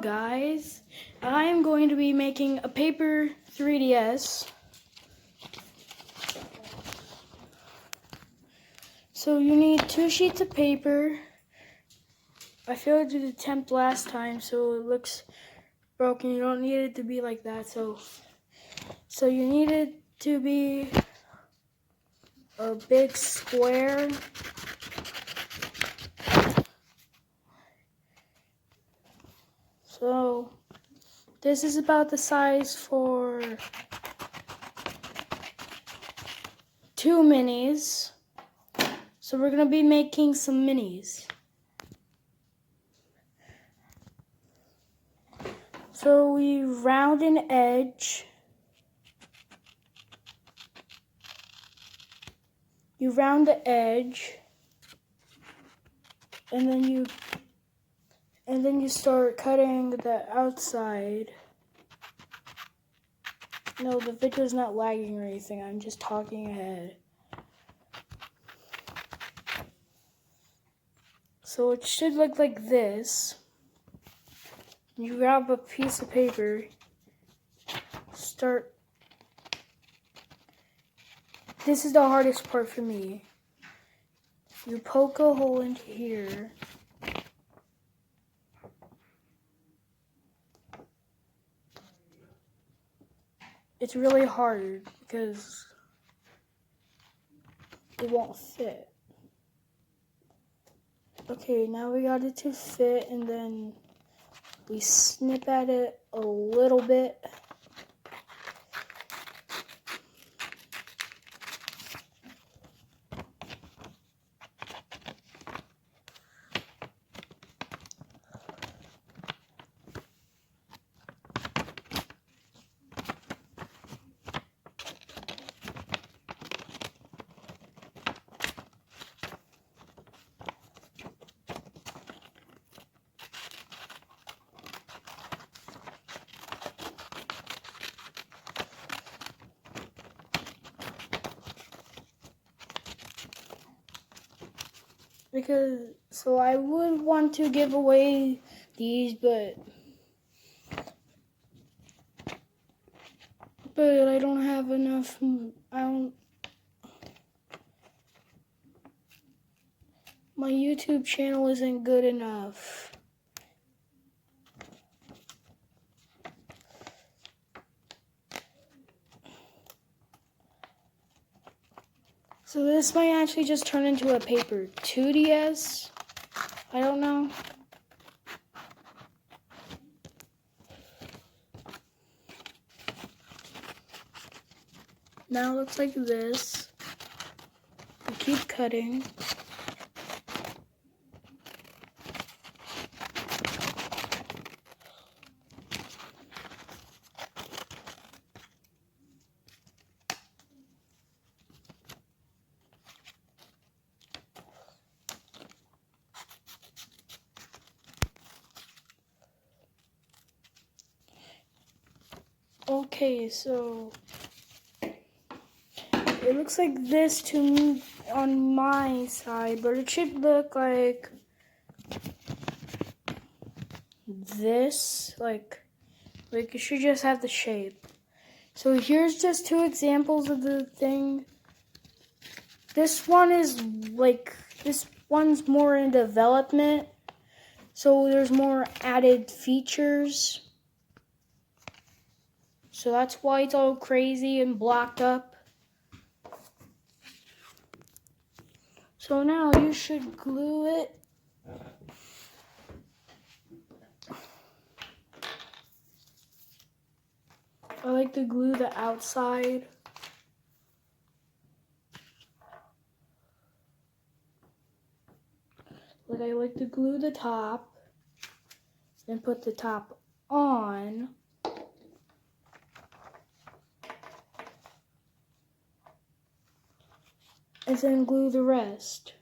Hello guys, I am going to be making a paper 3DS. So you need 2 sheets of paper. I failed to attempt last time, so it looks broken. You don't need it to be like that. So you need it to be a big square. So this is about the size for 2 minis. So we're going to be making some minis. So we round an edge. You round the edge, and then you start cutting the outside. No, the video's not lagging or anything. I'm just talking ahead. So it should look like this. You grab a piece of paper, start. This is the hardest part for me. You poke a hole into here. It's really hard because it won't fit. Okay, now we got it to fit, and then we snip at it a little bit. So I would want to give away these, but I don't have enough. My YouTube channel isn't good enough. So this might actually just turn into a paper 2DS. I don't know. Now it looks like this. We keep cutting. Okay, so it looks like this to me on my side, but it should look like this, like it should just have the shape. So here's just 2 examples of the thing. This one's more in development, so there's more added features. So that's why it's all crazy and blocked up. So now you should glue it. I like to glue the outside. I like to glue the top, then put the top on. And then glue the rest.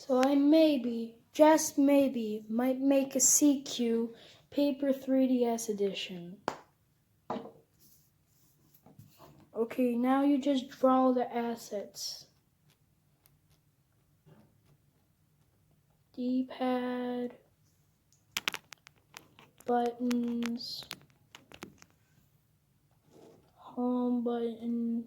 So I maybe, just maybe, might make a CQ Paper 3DS edition. Okay, now you just draw the assets. D-pad, buttons, home button,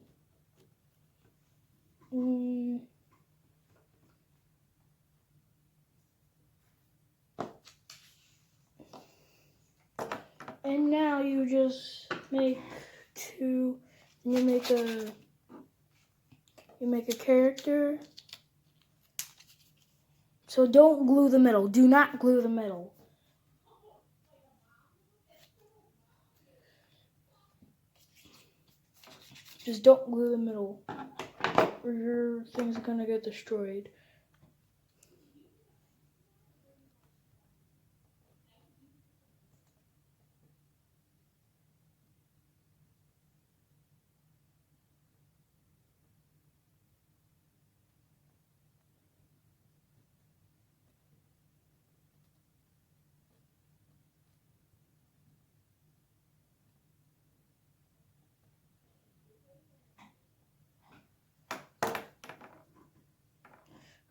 and now you just make two, and you make a character. So don't glue the middle. Do not glue the middle. Just don't glue the middle, or your thing's gonna get destroyed.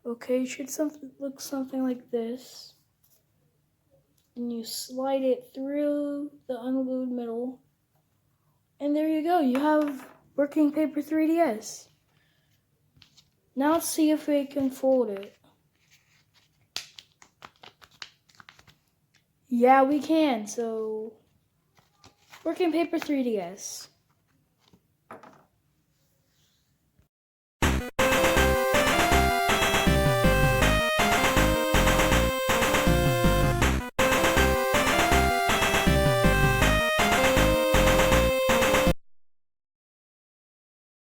Okay, it should look something like this. And you slide it through the unglued middle. And there you go, you have working Paper 3DS. Now let's see if we can fold it. Yeah, we can, so working Paper 3DS.